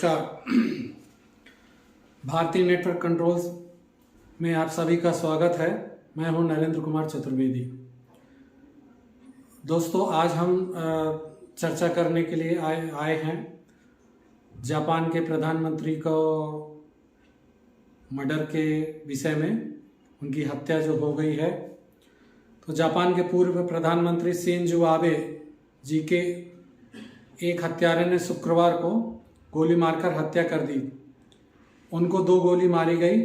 नमस्कार। भारतीय network controls में आप सभी का स्वागत है। मैं हूं नरेंद्र कुमार चतुर्वेदी। दोस्तों, आज हम चर्चा करने के लिए आए हैं जापान के प्रधानमंत्री को मर्डर के विषय में। उनकी हत्या जो हो गई है, तो जापान के पूर्व प्रधानमंत्री शिंजो आबे जी के एक हत्यारे ने शुक्रवार को गोली मारकर हत्या कर दी। उनको 2 गोली मारी गई।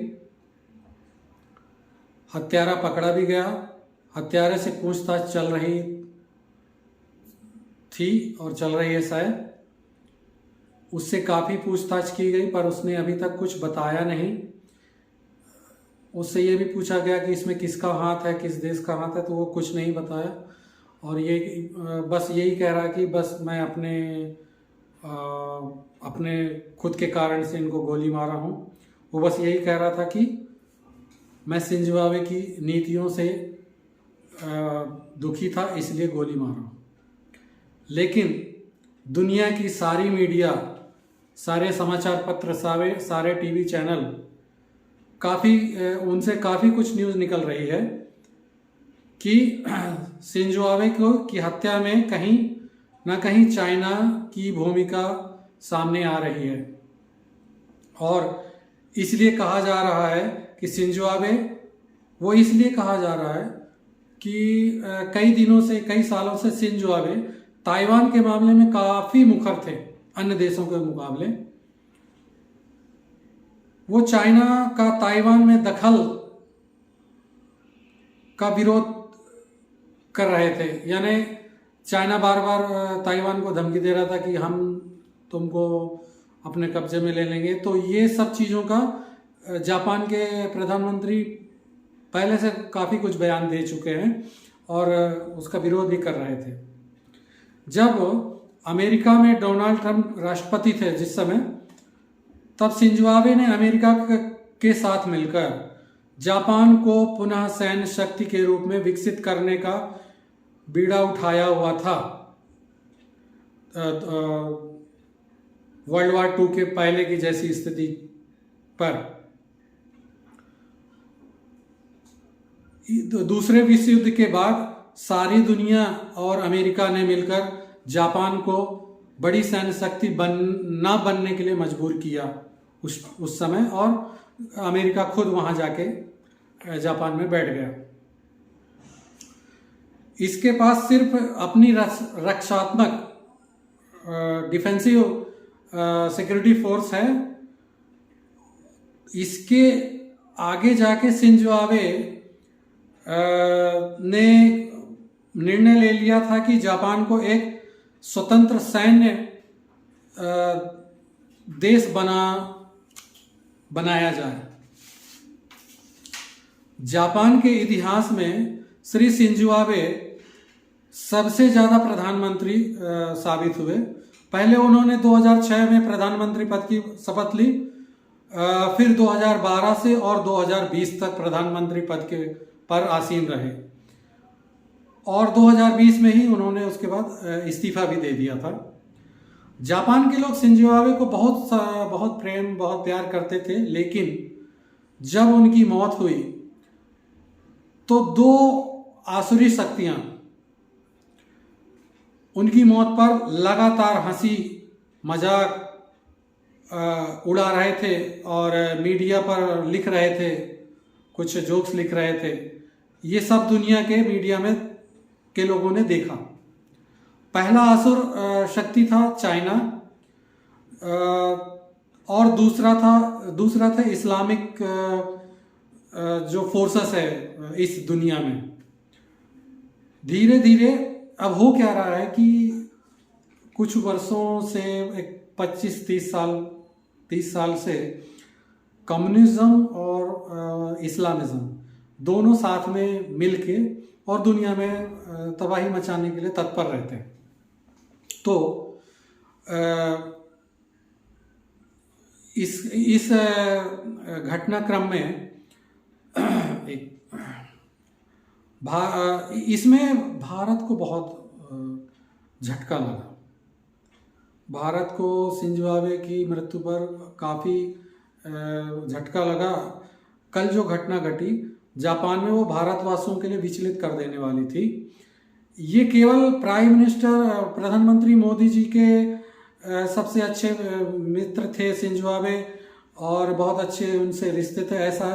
हत्यारा पकड़ा भी गया। हत्यारे से पूछताछ चल रही थी और चल रही है शायद। उससे काफ़ी पूछताछ की गई पर उसने अभी तक कुछ बताया नहीं। उससे ये भी पूछा गया कि इसमें किसका हाथ है, किस देश का हाथ है, तो वो कुछ नहीं बताया। और ये बस यही कह रहा कि बस मैं अपने खुद के कारण से इनको गोली मारा हूँ। वो बस यही कह रहा था कि मैं शिंजो आबे की नीतियों से दुखी था, इसलिए गोली मारा हूँ। लेकिन दुनिया की सारी मीडिया, सारे समाचार पत्र, सारे टीवी चैनल उनसे काफ़ी कुछ न्यूज़ निकल रही है कि शिंजो आबे की हत्या में कहीं ना कहीं चाइना की भूमिका सामने आ रही है। और इसलिए कहा जा रहा है कि शिंजो आबे, वो इसलिए कहा जा रहा है कि कई सालों से शिंजो आबे ताइवान के मामले में काफ़ी मुखर थे अन्य देशों के मुकाबले। वो चाइना का ताइवान में दखल का विरोध कर रहे थे। यानी चाइना बार बार ताइवान को धमकी दे रहा था कि हम तुमको अपने कब्जे में ले लेंगे। तो ये सब चीज़ों का जापान के प्रधानमंत्री पहले से काफ़ी कुछ बयान दे चुके हैं और उसका विरोध भी कर रहे थे। जब अमेरिका में डोनाल्ड ट्रंप राष्ट्रपति थे जिस समय, तब शिंजो आबे ने अमेरिका के साथ मिलकर जापान को पुनः सैन्य शक्ति के रूप में विकसित करने का बीड़ा उठाया हुआ था। वर्ल्ड वार 2 के पहले की जैसी स्थिति पर। दूसरे विश्व युद्ध के बाद सारी दुनिया और अमेरिका ने मिलकर जापान को बड़ी सैन्य शक्ति ना बनने के लिए मजबूर किया उस समय, और अमेरिका खुद वहां जाके जापान में बैठ गया। इसके पास सिर्फ अपनी रक्षात्मक डिफेंसिव सिक्योरिटी फोर्स है। इसके आगे जाके शिंजो आबे ने निर्णय ले लिया था कि जापान को एक स्वतंत्र सैन्य देश बनाया जाए। जापान के इतिहास में श्री शिंजो आबे सबसे ज़्यादा प्रधानमंत्री साबित हुए। पहले उन्होंने 2006 में प्रधानमंत्री पद की शपथ ली, फिर 2012 से और 2020 तक प्रधानमंत्री पद पर आसीन रहे, और 2020 में ही उन्होंने उसके बाद इस्तीफा भी दे दिया था। जापान के लोग शिंजो आबे को बहुत प्रेम, बहुत प्यार करते थे। लेकिन जब उनकी मौत हुई तो 2 आसुरी शक्तियां उनकी मौत पर लगातार हंसी मजाक उड़ा रहे थे और मीडिया पर लिख रहे थे, कुछ जोक्स लिख रहे थे। ये सब दुनिया के मीडिया में के लोगों ने देखा। पहला असुर शक्ति था चाइना, और दूसरा था इस्लामिक जो फोर्सेस है इस दुनिया में। धीरे धीरे अब हो क्या रहा है कि कुछ वर्षों से 25-30 साल से कम्युनिज्म और इस्लामिज्म दोनों साथ में मिलके और दुनिया में तबाही मचाने के लिए तत्पर रहते हैं। तो इस घटनाक्रम में इसमें भारत को बहुत झटका लगा। भारत को शिंजो की मृत्यु पर काफ़ी झटका लगा। कल जो घटना घटी जापान में, वो भारतवासियों के लिए विचलित कर देने वाली थी। ये केवल प्राइम मिनिस्टर प्रधानमंत्री मोदी जी के सबसे अच्छे मित्र थे शिंजो आबे, और बहुत अच्छे उनसे रिश्ते थे, ऐसा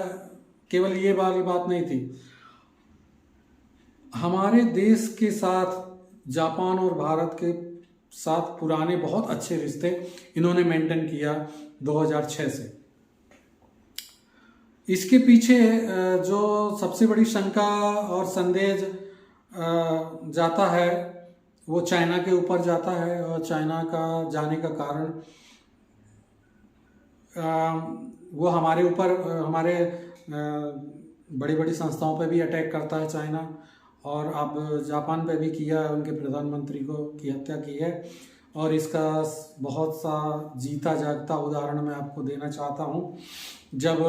केवल ये वाली बात नहीं थी। हमारे देश के साथ जापान और भारत के साथ पुराने बहुत अच्छे रिश्ते इन्होंने मेंटेन किया 2006 से। इसके पीछे जो सबसे बड़ी शंका और संदेह जाता है वो चाइना के ऊपर जाता है, और चाइना का जाने का कारण वो हमारे ऊपर, हमारे बड़ी बड़ी संस्थाओं पे भी अटैक करता है चाइना, और अब जापान पे भी किया है, उनके प्रधानमंत्री की हत्या की है। और इसका बहुत सा जीता जागता उदाहरण मैं आपको देना चाहता हूँ। जब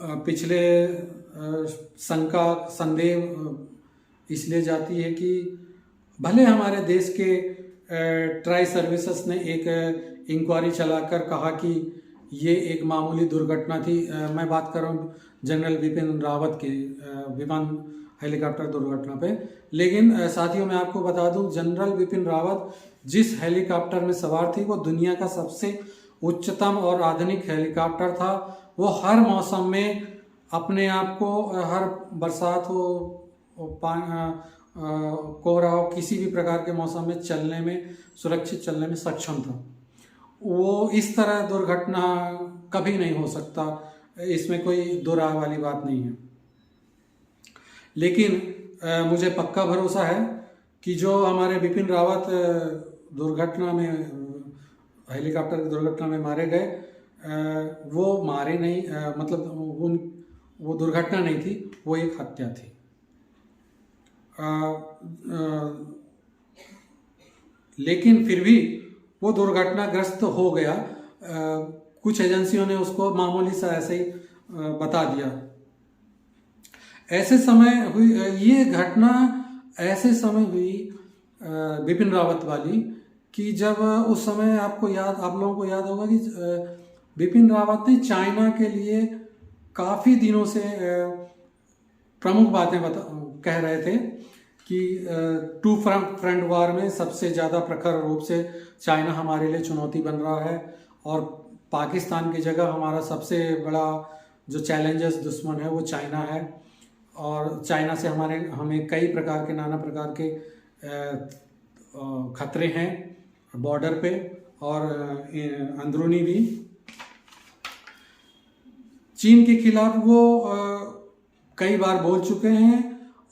पिछले शंका संदेह इसलिए जाती है कि भले हमारे देश के ट्राई सर्विसेज ने एक इंक्वायरी चलाकर कहा कि ये एक मामूली दुर्घटना थी। मैं बात कर रहा हूँ जनरल विपिन रावत के विमान हेलीकॉप्टर दुर्घटना पे। लेकिन साथियों, मैं आपको बता दूं, जनरल विपिन रावत जिस हेलीकॉप्टर में सवार थी वो दुनिया का सबसे उच्चतम और आधुनिक हेलीकॉप्टर था। वो हर मौसम में अपने आप को, हर बरसात हो, कोहरा हो, किसी भी प्रकार के मौसम में चलने में, सुरक्षित चलने में सक्षम था। वो इस तरह दुर्घटना कभी नहीं हो सकता, इसमें कोई दो राय वाली बात नहीं है। लेकिन मुझे पक्का भरोसा है कि जो हमारे विपिन रावत दुर्घटना में, हेलीकॉप्टर की दुर्घटना में मारे गए, वो मारे नहीं, मतलब वो दुर्घटना नहीं थी, वो एक हत्या थी। लेकिन फिर भी वो दुर्घटनाग्रस्त हो गया। कुछ एजेंसियों ने उसको मामूली सा ऐसे ही बता दिया। ऐसे समय हुई ये घटना, ऐसे समय हुई विपिन रावत वाली, कि जब उस समय आप लोगों को याद होगा कि विपिन रावत ने चाइना के लिए काफ़ी दिनों से प्रमुख बातें कह रहे थे कि टू फ्रंट वार में सबसे ज़्यादा प्रखर रूप से चाइना हमारे लिए चुनौती बन रहा है, और पाकिस्तान की जगह हमारा सबसे बड़ा जो चैलेंजर्स दुश्मन है वो चाइना है। और चाइना से हमें कई प्रकार के, नाना प्रकार के खतरे हैं बॉर्डर पे और अंदरूनी भी। चीन के खिलाफ वो कई बार बोल चुके हैं,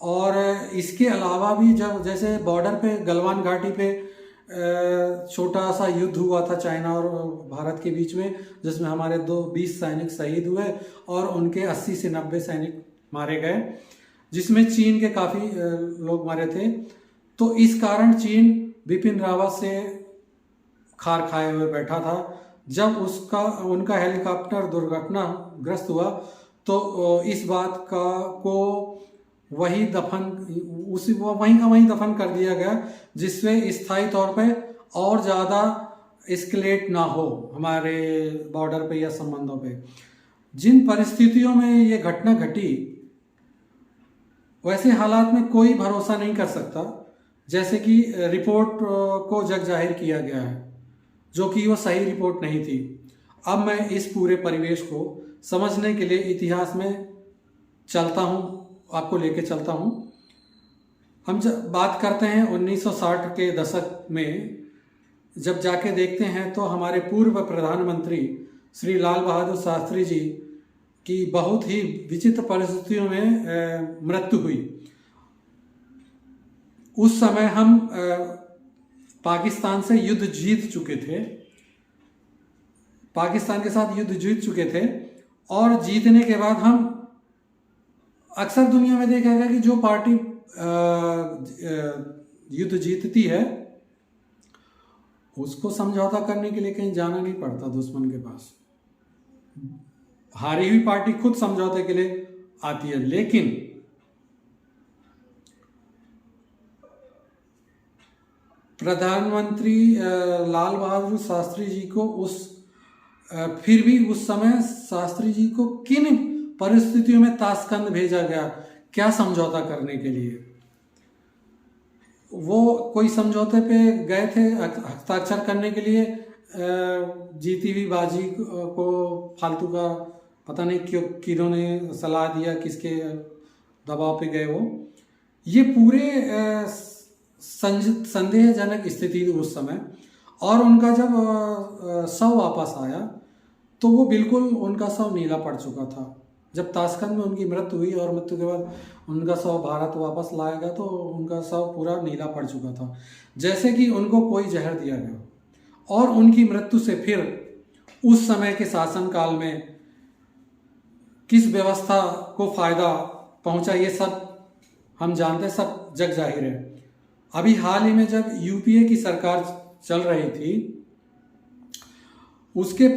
और इसके अलावा भी जब जैसे बॉर्डर पे गलवान घाटी पे छोटा सा युद्ध हुआ था चाइना और भारत के बीच में, जिसमें हमारे 20 सैनिक शहीद हुए और उनके 80 से 90 सैनिक मारे गए, जिसमें चीन के काफ़ी लोग मारे थे। तो इस कारण चीन विपिन रावत से खार खाए हुए बैठा था। जब उनका हेलीकॉप्टर दुर्घटनाग्रस्त हुआ तो इस बात को वहीं का वहीं दफन कर दिया गया, जिससे स्थायी तौर पे और ज़्यादा एस्केलेट ना हो हमारे बॉर्डर पे या संबंधों पे। जिन परिस्थितियों में ये घटना घटी, वैसे हालात में कोई भरोसा नहीं कर सकता। जैसे कि रिपोर्ट को जग जाहिर किया गया है, जो कि वो सही रिपोर्ट नहीं थी। अब मैं इस पूरे परिवेश को समझने के लिए इतिहास में चलता हूँ, आपको लेके चलता हूँ। हम जब बात करते हैं 1960 के दशक में, जब जाके देखते हैं तो हमारे पूर्व प्रधानमंत्री श्री लाल बहादुर शास्त्री जी की बहुत ही विचित्र परिस्थितियों में मृत्यु हुई। उस समय हम पाकिस्तान से युद्ध जीत चुके थे, पाकिस्तान के साथ युद्ध जीत चुके थे, और जीतने के बाद हम अक्सर दुनिया में देखा गया कि जो पार्टी युद्ध जीतती है उसको समझौता करने के लिए कहीं जाना नहीं पड़ता दुश्मन के पास। हारी हुई पार्टी खुद समझौते के लिए आती है। लेकिन प्रधानमंत्री लाल बहादुर शास्त्री जी को फिर भी उस समय शास्त्री जी को किन परिस्थितियों में ताशकंद भेजा गया, क्या समझौता करने के लिए? वो कोई समझौते पे गए थे हस्ताक्षर करने के लिए, जीती हुई बाजी को फालतू का पता नहीं क्यों किन्होंने सलाह दिया, किसके दबाव पे गए वो। ये पूरे संदेहजनक स्थिति थी उस समय। और उनका जब शव वापस आया तो वो बिल्कुल उनका शव नीला पड़ चुका था। जब ताशकंद में उनकी मृत्यु हुई और मृत्यु के बाद उनका शव भारत वापस लाया गया तो उनका शव पूरा नीला पड़ चुका था, जैसे कि उनको कोई जहर दिया गया। और उनकी मृत्यु से फिर उस समय के शासनकाल में किस व्यवस्था को फायदा पहुंचा, ये सब हम जानते, सब जग जाहिर है। अभी हाल ही में जब यूपीए की सरकार चल रही थी, उसके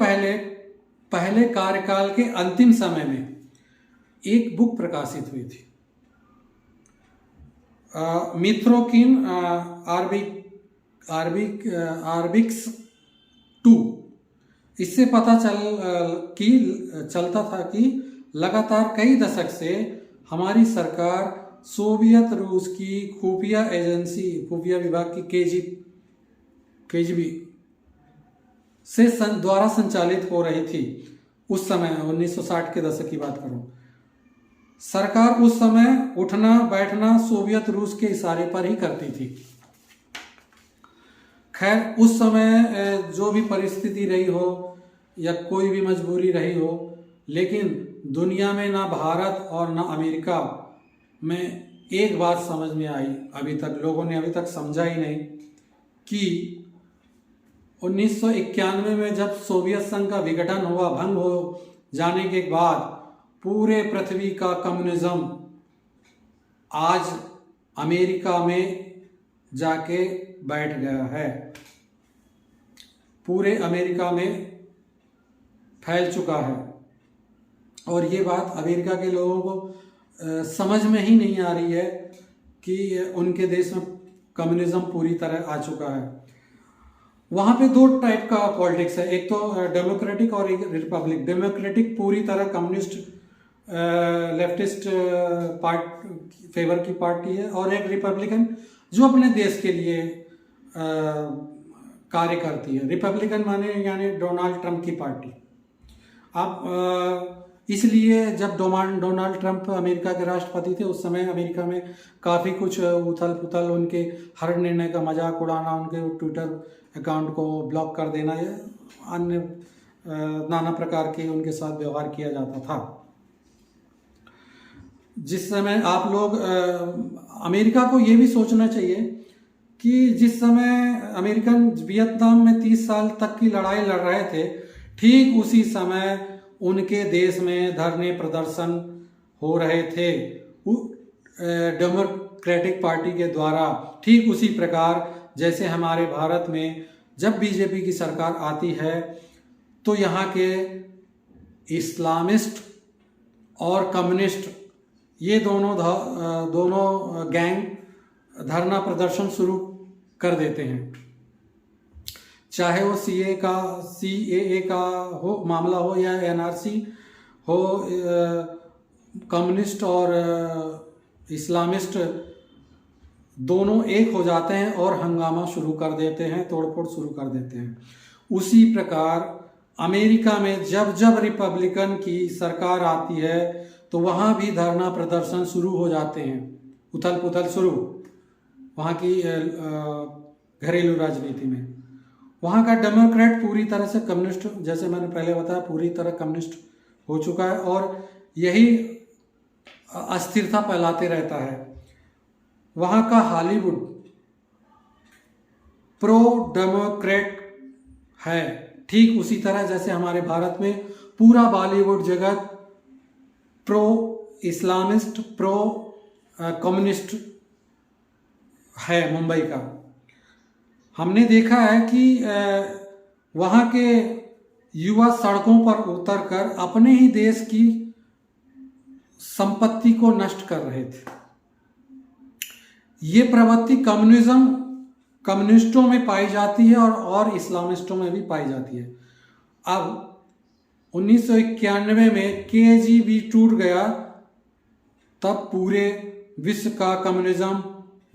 पहले कार्यकाल के अंतिम समय में एक बुक प्रकाशित हुई थी, मित्रोकिन आर्बिक्स 2। इससे पता चलता था कि लगातार कई दशक से हमारी सरकार सोवियत रूस की खुफिया एजेंसी, खुफिया विभाग की केजीबी से द्वारा संचालित हो रही थी। उस समय 1960 के दशक की बात करूं, सरकार उस समय उठना बैठना सोवियत रूस के इशारे पर ही करती थी। खैर, उस समय जो भी परिस्थिति रही हो या कोई भी मजबूरी रही हो, लेकिन दुनिया में ना भारत और ना अमेरिका में एक बात समझ में आई, अभी तक लोगों ने अभी तक समझा ही नहीं, कि 1991 में जब सोवियत संघ का विघटन हुआ, भंग हो जाने के बाद पूरे पृथ्वी का कम्युनिज्म आज अमेरिका में जाके बैठ गया है, पूरे अमेरिका में फैल चुका है। और ये बात अमेरिका के लोगों को समझ में ही नहीं आ रही है कि उनके देश में कम्युनिज्म पूरी तरह आ चुका है। वहाँ पे दो टाइप का पॉलिटिक्स है, एक तो डेमोक्रेटिक और एक रिपब्लिक। डेमोक्रेटिक पूरी तरह कम्युनिस्ट लेफ्टिस्ट फेवर की पार्टी है, और एक रिपब्लिकन जो अपने देश के लिए कार्य करती है। रिपब्लिकन माने यानी डोनाल्ड ट्रंप की पार्टी। अब इसलिए जब डोनाल्ड ट्रंप अमेरिका के राष्ट्रपति थे, उस समय अमेरिका में काफ़ी कुछ उथल पुथल, उनके हर निर्णय का मजाक उड़ाना, उनके ट्विटर अकाउंट को ब्लॉक कर देना, या अन्य नाना प्रकार के उनके साथ व्यवहार किया जाता था। जिस समय आप लोग अमेरिका को ये भी सोचना चाहिए कि जिस समय अमेरिकन वियतनाम में 30 साल तक की लड़ाई लड़ रहे थे, ठीक उसी समय उनके देश में धरने प्रदर्शन हो रहे थे डेमोक्रेटिक पार्टी के द्वारा। ठीक उसी प्रकार जैसे हमारे भारत में जब बीजेपी की सरकार आती है तो यहाँ के इस्लामिस्ट और कम्युनिस्ट, ये दोनों गैंग धरना प्रदर्शन शुरू कर देते हैं। चाहे वो सीएए का हो मामला हो या एनआरसी हो, कम्युनिस्ट और इस्लामिस्ट दोनों एक हो जाते हैं और हंगामा शुरू कर देते हैं, तोड़फोड़ शुरू कर देते हैं। उसी प्रकार अमेरिका में जब जब रिपब्लिकन की सरकार आती है तो वहाँ भी धरना प्रदर्शन शुरू हो जाते हैं, उथल पुथल शुरू वहाँ की घरेलू राजनीति में। वहाँ का डेमोक्रेट पूरी तरह से कम्युनिस्ट, जैसे मैंने पहले बताया, पूरी तरह कम्युनिस्ट हो चुका है और यही अस्थिरता फैलाते रहता है। वहाँ का हॉलीवुड प्रो डेमोक्रेट है, ठीक उसी तरह जैसे हमारे भारत में पूरा बॉलीवुड जगत प्रो इस्लामिस्ट, प्रो कम्युनिस्ट है। मुंबई का हमने देखा है कि वहाँ के युवा सड़कों पर उतरकर अपने ही देश की संपत्ति को नष्ट कर रहे थे। ये प्रवृत्ति कम्युनिस्टों में पाई जाती है और इस्लामिस्टों में भी पाई जाती है। अब 1991 में केजीबी टूट गया, तब पूरे विश्व का कम्युनिज्म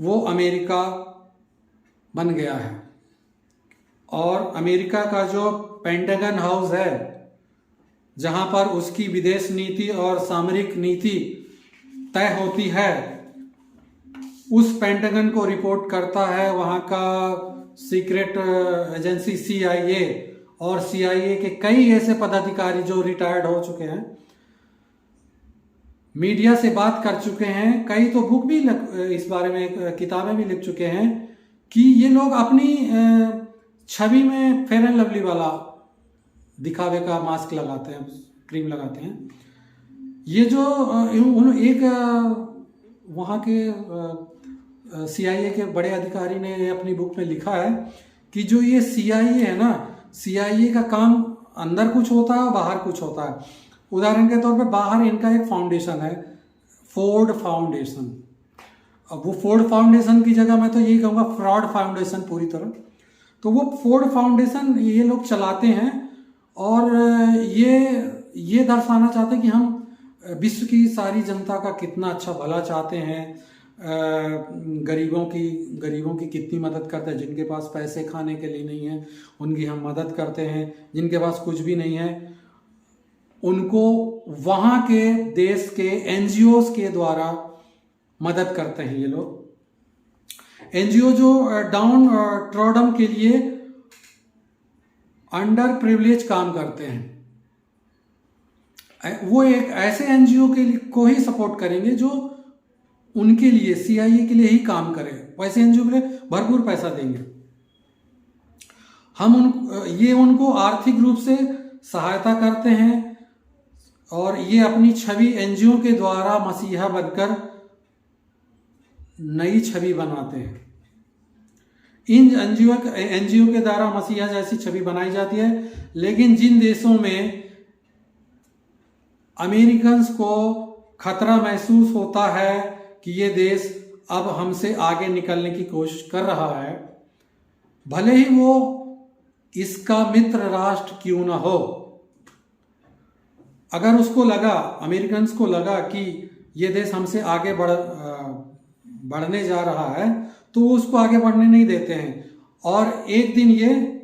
वो अमेरिका बन गया है। और अमेरिका का जो पेंटागन हाउस है, जहां पर उसकी विदेश नीति और सामरिक नीति तय होती है, उस पेंटागन को रिपोर्ट करता है वहां का सीक्रेट एजेंसी CIA, और CIA के कई ऐसे पदाधिकारी जो रिटायर्ड हो चुके हैं, मीडिया से बात कर चुके हैं, कई तो बुक भी इस बारे में किताबें भी लिख चुके हैं कि ये लोग अपनी छवि में फेयर एंड लवली वाला दिखावे का मास्क लगाते हैं, क्रीम लगाते हैं। ये जो एक वहाँ के CIA के बड़े अधिकारी ने अपनी बुक में लिखा है कि जो ये CIA है ना, CIA का काम अंदर कुछ होता है और बाहर कुछ होता है। उदाहरण के तौर पे बाहर इनका एक फाउंडेशन है, फोर्ड फाउंडेशन। अब वो फोर्ड फाउंडेशन की जगह मैं तो यही कहूँगा फ्रॉड फाउंडेशन पूरी तरह। तो वो फोर्ड फाउंडेशन ये लोग चलाते हैं और ये दर्शाना चाहते हैं कि हम विश्व की सारी जनता का कितना अच्छा भला चाहते हैं, गरीबों की कितनी मदद करते हैं। जिनके पास पैसे खाने के लिए नहीं है उनकी हम मदद करते हैं, जिनके पास कुछ भी नहीं है उनको वहाँ के देश के NGOs के द्वारा मदद करते हैं। ये लोग NGO जो डाउन ट्रॉडन के लिए अंडर प्रिविलेज काम करते हैं, वो एक ऐसे NGO के लिए को ही सपोर्ट करेंगे जो उनके लिए CIA के लिए ही काम करे। वैसे NGO के लिए भरपूर पैसा देंगे। हम उनको आर्थिक रूप से सहायता करते हैं और ये अपनी छवि NGO के द्वारा मसीहा बनकर नई छवि बनाते हैं। इन NGO के द्वारा मसीहा जैसी छवि बनाई जाती है, लेकिन जिन देशों में अमेरिकन्स को खतरा महसूस होता है कि ये देश अब हमसे आगे निकलने की कोशिश कर रहा है, भले ही वो इसका मित्र राष्ट्र क्यों ना हो, अगर उसको लगा, अमेरिकन्स को लगा कि ये देश हमसे आगे बढ़ने जा रहा है, तो वो उसको आगे बढ़ने नहीं देते हैं। और एक दिन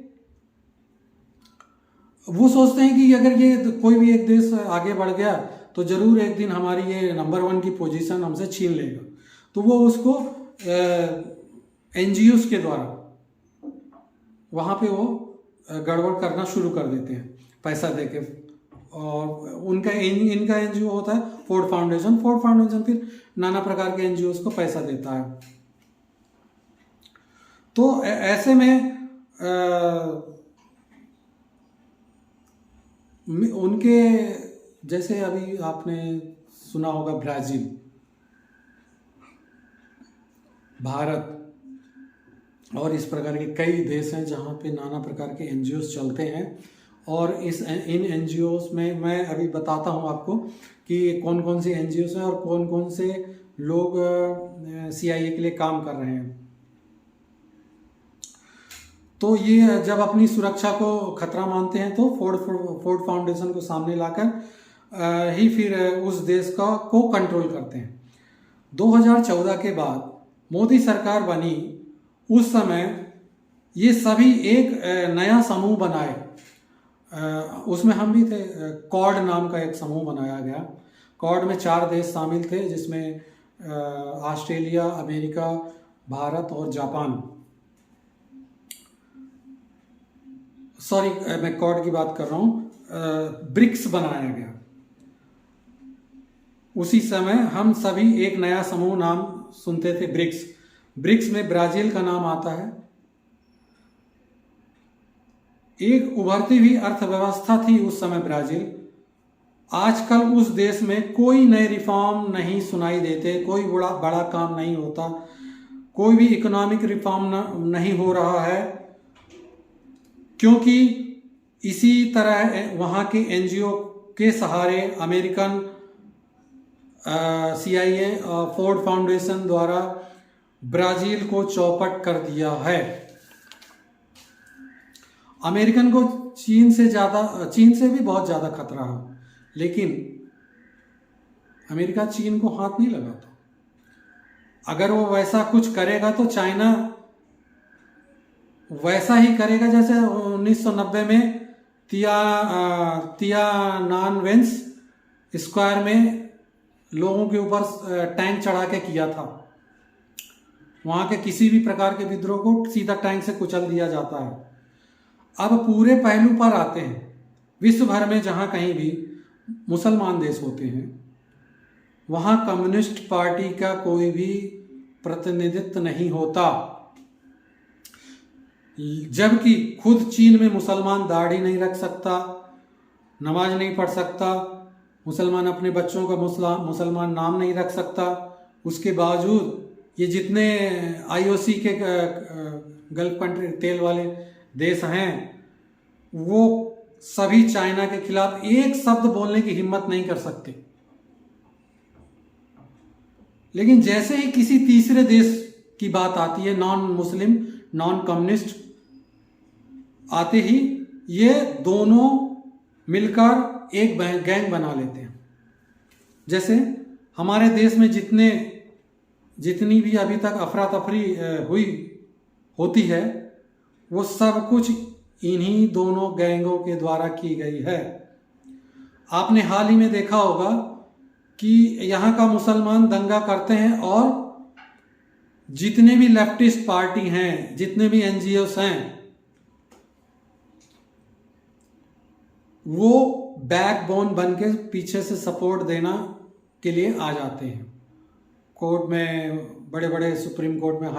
वो सोचते हैं कि अगर ये कोई भी एक देश आगे बढ़ गया तो जरूर एक दिन हमारी ये नंबर 1 की पोजीशन हमसे छीन लेगा। तो वो उसको NGOs के द्वारा वहाँ पे वो गड़बड़ करना शुरू कर देते हैं पैसा देके। और इनका NGO होता है फोर्ड फाउंडेशन। फोर्ड फाउंडेशन फिर नाना प्रकार के NGOs को पैसा देता है। तो ऐसे में उनके जैसे अभी आपने सुना होगा ब्राजील, भारत और इस प्रकार के कई देश हैं जहाँ पे नाना प्रकार के NGOs चलते हैं। और इन NGOs में मैं अभी बताता हूँ आपको कि कौन कौन सी NGOs हैं और कौन कौन से लोग CIA के लिए काम कर रहे हैं। तो ये जब अपनी सुरक्षा को खतरा मानते हैं तो फोर्ड फाउंडेशन को सामने लाकर ही फिर उस देश को कंट्रोल करते हैं। 2014 के बाद मोदी सरकार बनी, उस समय ये सभी एक नया समूह बनाए, उसमें हम भी थे। क्वाड नाम का एक समूह बनाया गया। क्वाड में 4 देश शामिल थे, जिसमें ऑस्ट्रेलिया, अमेरिका, भारत और जापान। सॉरी, मैं क्वाड की बात कर रहा हूँ। ब्रिक्स बनाया गया। उसी समय हम सभी एक नया समूह नाम सुनते थे, ब्रिक्स। ब्रिक्स में ब्राजील का नाम आता है। एक उभरती हुई अर्थव्यवस्था थी उस समय ब्राजील। आजकल उस देश में कोई नए रिफॉर्म नहीं सुनाई देते, कोई बड़ा काम नहीं होता, कोई भी इकोनॉमिक रिफॉर्म नहीं हो रहा है, क्योंकि इसी तरह वहाँ के NGO के सहारे अमेरिकन CIA और फोर्ड फाउंडेशन द्वारा ब्राजील को चौपट कर दिया है। अमेरिकन को चीन से भी बहुत ज़्यादा खतरा है, लेकिन अमेरिका चीन को हाथ नहीं लगाता। अगर वो वैसा कुछ करेगा तो चाइना वैसा ही करेगा जैसे 1990 में तियानानमेन स्क्वायर में लोगों के ऊपर टैंक चढ़ा के किया था। वहां के किसी भी प्रकार के विद्रोह को सीधा टैंक से कुचल दिया जाता है। अब पूरे पहलू पर आते हैं। विश्व भर में जहां कहीं भी मुसलमान देश होते हैं, वहां कम्युनिस्ट पार्टी का कोई भी प्रतिनिधित्व नहीं होता, जबकि खुद चीन में मुसलमान दाढ़ी नहीं रख सकता, नमाज नहीं पढ़ सकता, मुसलमान अपने बच्चों का मुसलमान नाम नहीं रख सकता। उसके बावजूद ये जितने आईओसी के गल्फ कंट्री तेल वाले देश हैं, वो सभी चाइना के खिलाफ एक शब्द बोलने की हिम्मत नहीं कर सकते। लेकिन जैसे ही किसी तीसरे देश की बात आती है, नॉन मुस्लिम, नॉन कम्युनिस्ट, आते ही ये दोनों मिलकर एक गैंग बना लेते हैं। जैसे हमारे देश में जितनी भी अभी तक अफरा तफरी होती है, वो सब कुछ इन्हीं दोनों गैंगों के द्वारा की गई है। आपने हाल ही में देखा होगा कि यहाँ का मुसलमान दंगा करते हैं और जितने भी लेफ्टिस्ट पार्टी हैं, जितने भी एनजीओस हैं, वो बैकबोन बन के पीछे से सपोर्ट देना के लिए आ जाते हैं। कोर्ट में बड़े बड़े सुप्रीम कोर्ट में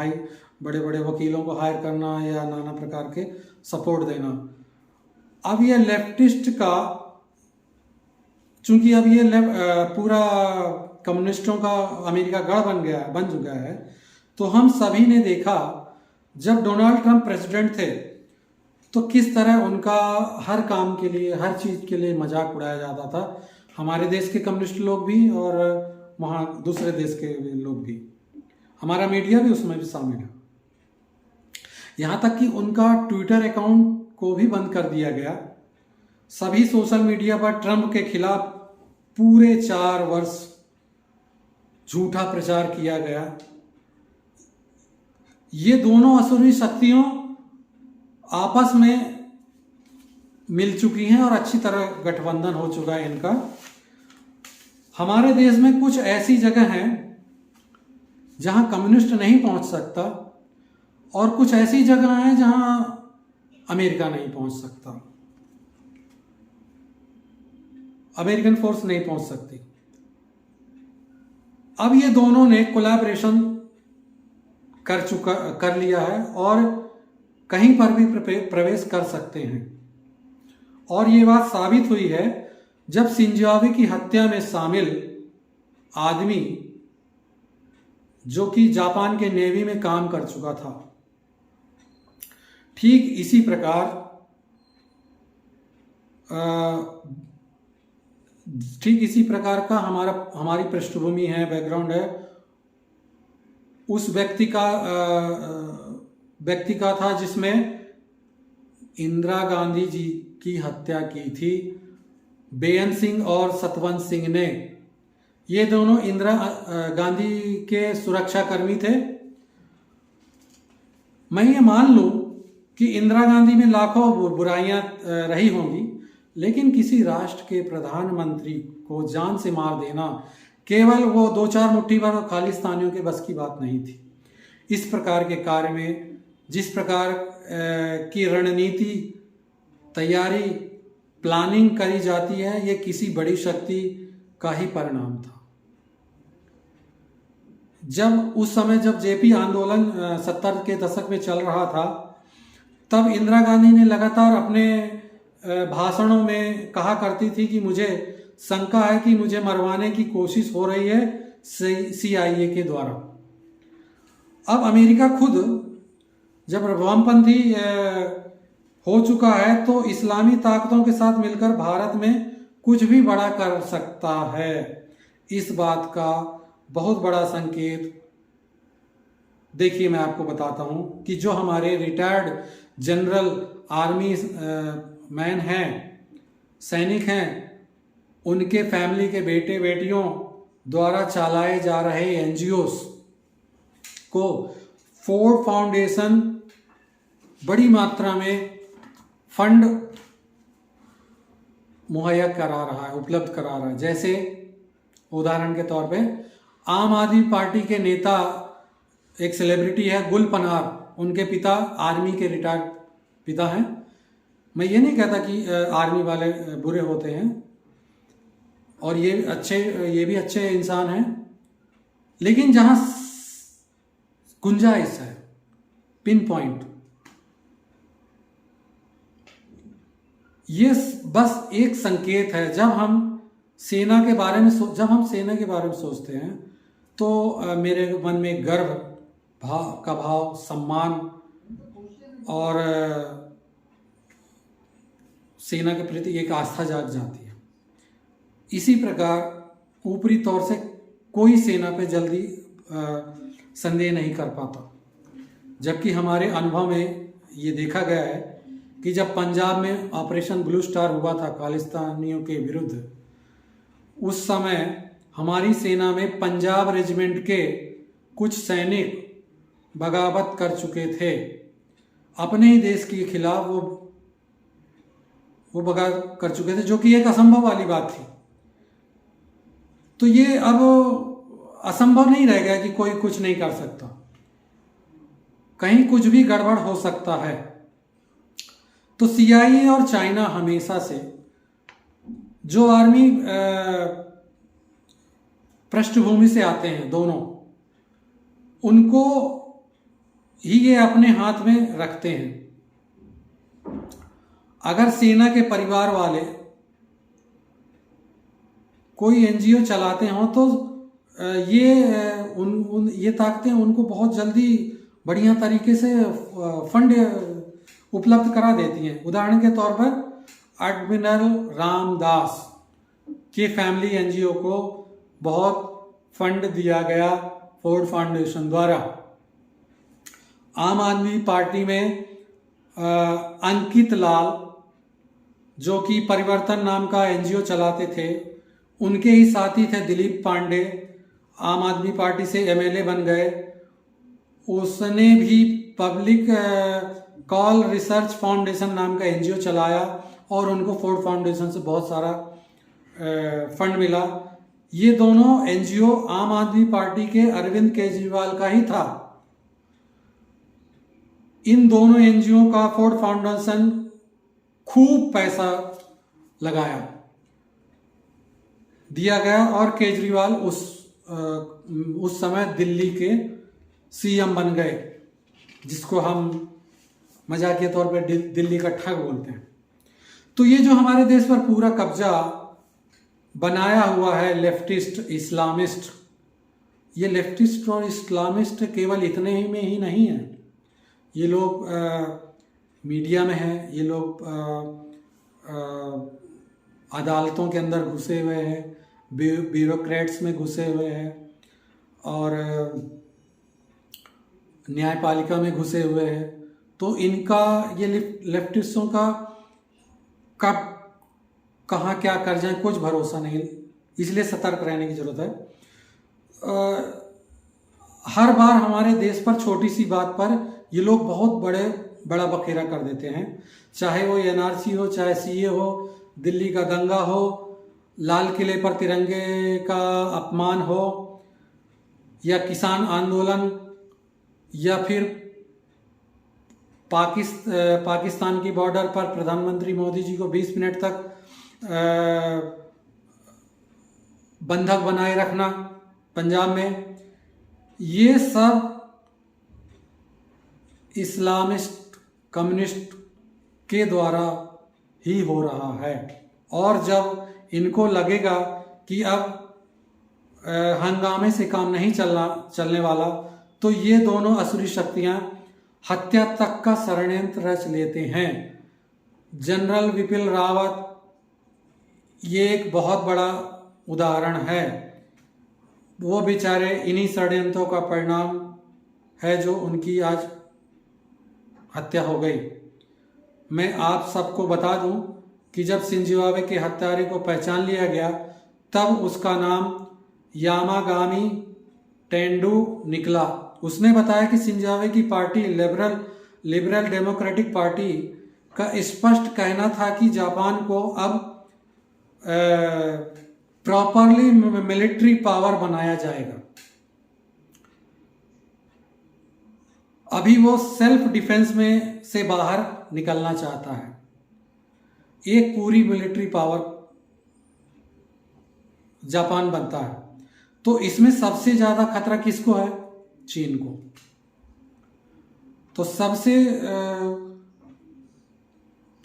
बड़े बड़े वकीलों को हायर करना या नाना प्रकार के सपोर्ट देना। अब ये लेफ्टिस्ट का, चूंकि अब ये पूरा कम्युनिस्टों का अमेरिका गढ़ बन चुका है, तो हम सभी ने देखा जब डोनाल्ड ट्रंप प्रेसिडेंट थे तो किस तरह उनका हर काम के लिए, हर चीज के लिए मजाक उड़ाया जाता था। हमारे देश के कम्युनिस्ट लोग भी और वहाँ दूसरे देश के लोग भी, हमारा मीडिया भी उसमें भी शामिल है। यहाँ तक कि उनका ट्विटर अकाउंट को भी बंद कर दिया गया। सभी सोशल मीडिया पर ट्रंप के खिलाफ पूरे 4 वर्ष झूठा प्रचार किया गया। ये दोनों असुरी शक्तियों आपस में मिल चुकी हैं और अच्छी तरह गठबंधन हो चुका है इनका। हमारे देश में कुछ ऐसी जगह हैं जहां कम्युनिस्ट नहीं पहुंच सकता और कुछ ऐसी जगह हैं जहां अमेरिका नहीं पहुंच सकता, अमेरिकन फोर्स नहीं पहुंच सकती। अब ये दोनों ने कोलैबोरेशन कर लिया है और कहीं पर भी प्रवेश कर सकते हैं। और ये बात साबित हुई है जब शिंजोआबे की हत्या में शामिल आदमी, जो कि जापान के नेवी में काम कर चुका था, ठीक इसी प्रकार का हमारी पृष्ठभूमि है, बैकग्राउंड है। उस व्यक्ति का था जिसमें इंदिरा गांधी जी की हत्या की थी बेअंत सिंह और सतवंत सिंह ने। ये दोनों इंदिरा गांधी के सुरक्षा कर्मी थे। मैं ये मान लूं कि इंदिरा गांधी में लाखों बुराइयां रही होंगी, लेकिन किसी राष्ट्र के प्रधानमंत्री को जान से मार देना केवल वो 2-4 मुट्ठी भर खालिस्तानियों के बस की बात नहीं थी। इस प्रकार के कार्य में जिस प्रकार की रणनीति, तैयारी, प्लानिंग करी जाती है, ये किसी बड़ी शक्ति का ही परिणाम था। उस समय जब जेपी आंदोलन 70 के दशक में चल रहा था, तब इंदिरा गांधी ने लगातार अपने भाषणों में कहा करती थी कि मुझे शंका है कि मुझे मरवाने की कोशिश हो रही है CIA के द्वारा। अब अमेरिका खुद जब वामपंथी हो चुका है तो इस्लामी ताकतों के साथ मिलकर भारत में कुछ भी बड़ा कर सकता है। इस बात का बहुत बड़ा संकेत देखिए मैं आपको बताता हूं कि जो हमारे रिटायर्ड जनरल आर्मी मैन हैं, सैनिक हैं, उनके फैमिली के बेटे बेटियों द्वारा चलाए जा रहे एनजीओस को फोर्ड फाउंडेशन बड़ी मात्रा में फंड मुहैया करा रहा है, उपलब्ध करा रहा है। जैसे उदाहरण के तौर पे आम आदमी पार्टी के नेता एक सेलिब्रिटी है गुल पनार, उनके पिता आर्मी के रिटायर्ड पिता हैं। मैं ये नहीं कहता कि आर्मी वाले बुरे होते हैं, और ये भी अच्छे इंसान हैं, लेकिन जहां गुंजाइश है, पिन पॉइंट, ये बस एक संकेत है। जब हम सेना के बारे में सोचते हैं तो मेरे मन में गर्व का भाव, सम्मान और सेना के प्रति एक आस्था जाग जाती है। इसी प्रकार ऊपरी तौर से कोई सेना पे जल्दी संदेह नहीं कर पाता, जबकि हमारे अनुभव में ये देखा गया है कि जब पंजाब में ऑपरेशन ब्लू स्टार हुआ था खालिस्तानियों के विरुद्ध, उस समय हमारी सेना में पंजाब रेजिमेंट के कुछ सैनिक बगावत कर चुके थे। अपने ही देश के खिलाफ वो बगावत कर चुके थे, जो कि एक असंभव वाली बात थी। तो ये अब असंभव नहीं रह गया कि कोई कुछ नहीं कर सकता, कहीं कुछ भी गड़बड़ हो सकता है। तो CIA और चाइना हमेशा से, जो आर्मी पृष्ठभूमि से आते हैं दोनों, उनको ही ये अपने हाथ में रखते हैं। अगर सेना के परिवार वाले कोई NGO चलाते हों तो ये ताकतें उनको बहुत जल्दी बढ़िया तरीके से फंड उपलब्ध करा देती हैं। उदाहरण के तौर पर एडमिरल रामदास के फैमिली NGO को बहुत फंड दिया गया फोर्ड फाउंडेशन द्वारा। आम आदमी पार्टी में अंकित लाल, जो कि परिवर्तन नाम का NGO चलाते थे, उनके ही साथी थे दिलीप पांडे, आम आदमी पार्टी से MLA बन गए। उसने भी पब्लिक कॉल रिसर्च फाउंडेशन नाम का NGO चलाया और उनको फोर्ड फाउंडेशन से बहुत सारा फंड मिला। ये दोनों NGO आम आदमी पार्टी के अरविंद केजरीवाल का ही था। इन दोनों NGO का फोर्ड फाउंडेशन खूब पैसा दिया गया और केजरीवाल उस समय दिल्ली के CM बन गए, जिसको हम मजाकिया तौर पर दिल्ली का ठग बोलते हैं। तो ये जो हमारे देश पर पूरा कब्जा बनाया हुआ है लेफ्टिस्ट इस्लामिस्ट, ये लेफ्टिस्ट और इस्लामिस्ट केवल इतने ही में ही नहीं है। ये लोग मीडिया में हैं, ये लोग अदालतों के अंदर घुसे हुए हैं, ब्यूरोक्रेट्स में घुसे हुए हैं, और न्यायपालिका में घुसे हुए हैं। तो इनका, ये लेफ्टिस्टों का कब कहाँ क्या कर जाए कुछ भरोसा नहीं, इसलिए सतर्क रहने की जरूरत है। हर बार हमारे देश पर छोटी सी बात पर ये लोग बहुत बड़ा बखेरा कर देते हैं, चाहे वो NRC हो, चाहे CA हो, दिल्ली का दंगा हो, लाल किले पर तिरंगे का अपमान हो, या किसान आंदोलन, या फिर पाकिस्तान की बॉर्डर पर प्रधानमंत्री मोदी जी को 20 मिनट तक बंधक बनाए रखना पंजाब में। ये सब इस्लामिस्ट कम्युनिस्ट के द्वारा ही हो रहा है। और जब इनको लगेगा कि अब हंगामे से काम नहीं चलने वाला, तो ये दोनों असुरी शक्तियां हत्या तक का षड्यंत्र रच लेते हैं। जनरल विपिन रावत ये एक बहुत बड़ा उदाहरण है। वो बेचारे इन्हीं षड्यंत्रों का परिणाम है जो उनकी आज हत्या हो गई। मैं आप सबको बता दूं कि जब शिंजो आबे के हत्यारे को पहचान लिया गया तब उसका नाम यामागामी टेंडू निकला। उसने बताया कि शिंजो आबे की पार्टी लिबरल डेमोक्रेटिक पार्टी का स्पष्ट कहना था कि जापान को अब प्रॉपरली मिलिट्री पावर बनाया जाएगा। अभी वो सेल्फ डिफेंस में से बाहर निकलना चाहता है, एक पूरी मिलिट्री पावर जापान बनता है। तो इसमें सबसे ज्यादा खतरा किसको है? चीन को। तो सबसे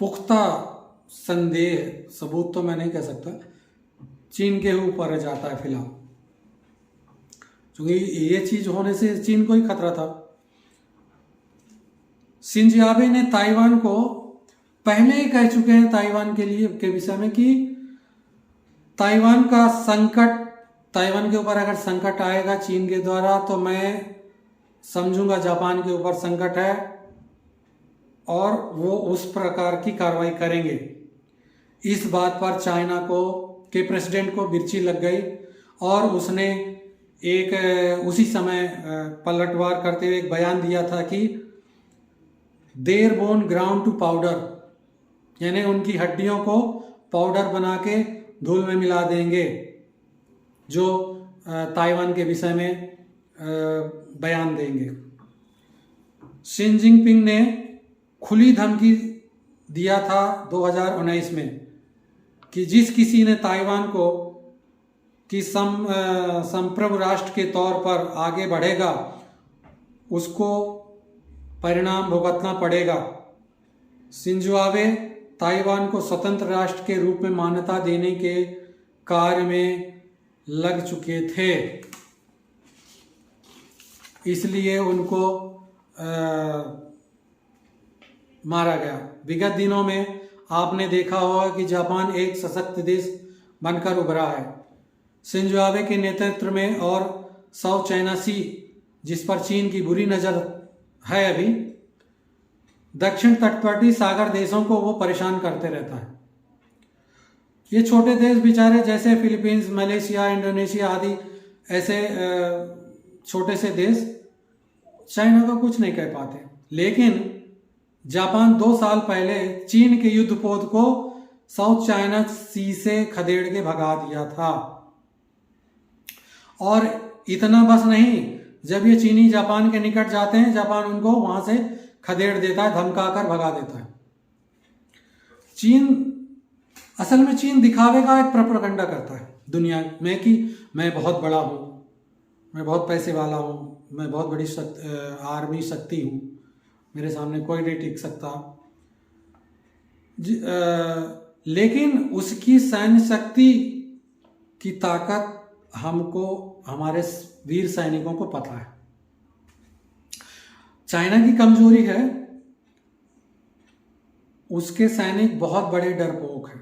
पुख्ता संदेह, सबूत तो मैं नहीं कह सकता, चीन के ऊपर जाता है फिलहाल, क्योंकि ये चीज होने से चीन को ही खतरा था। शिंजो आबे ने ताइवान को पहले ही कह चुके हैं ताइवान के विषय में कि ताइवान का संकट, ताइवान के ऊपर अगर संकट आएगा चीन के द्वारा तो मैं समझूंगा जापान के ऊपर संकट है और वो उस प्रकार की कार्रवाई करेंगे। इस बात पर चाइना के प्रेसिडेंट को मिर्ची लग गई और उसने उसी समय पलटवार करते हुए एक बयान दिया था कि their bone ground to powder, यानी उनकी हड्डियों को पाउडर बना के धूल में मिला देंगे, जो ताइवान के विषय में बयान देंगे। शी जिनपिंग ने खुली धमकी दिया था 2019 में कि जिस किसी ने ताइवान को कि संप्रभु राष्ट्र के तौर पर आगे बढ़ेगा उसको परिणाम भुगतना पड़ेगा। शिंजो आबे ताइवान को स्वतंत्र राष्ट्र के रूप में मान्यता देने के कार्य में लग चुके थे, इसलिए उनको मारा गया। विगत दिनों में आपने देखा होगा कि जापान एक सशक्त देश बनकर उभरा है। शिंजो आबे के नेतृत्व में और साउथ चाइना सी, जिस पर चीन की बुरी नज़र है, अभी दक्षिण तटवर्ती सागर देशों को वो परेशान करते रहता है। ये छोटे देश बेचारे जैसे फिलीपींस, मलेशिया, इंडोनेशिया आदि ऐसे छोटे से देश चाइना का कुछ नहीं कह पाते, लेकिन जापान 2 साल पहले चीन के युद्धपोत को साउथ चाइना सी से खदेड़ के भगा दिया था। और इतना बस नहीं, जब ये चीनी जापान के निकट जाते हैं जापान उनको वहां से खदेड़ देता है, धमकाकर भगा देता है। असल में चीन दिखावे का एक प्रोपेगेंडा करता है दुनिया में कि मैं बहुत बड़ा हूं, मैं बहुत पैसे वाला हूं, मैं बहुत बड़ी आर्मी शक्ति हूं, मेरे सामने कोई नहीं टिक सकता। लेकिन उसकी सैन्य शक्ति की ताकत हमको, हमारे वीर सैनिकों को पता है। चाइना की कमजोरी है उसके सैनिक बहुत बड़े डरपोक हैं।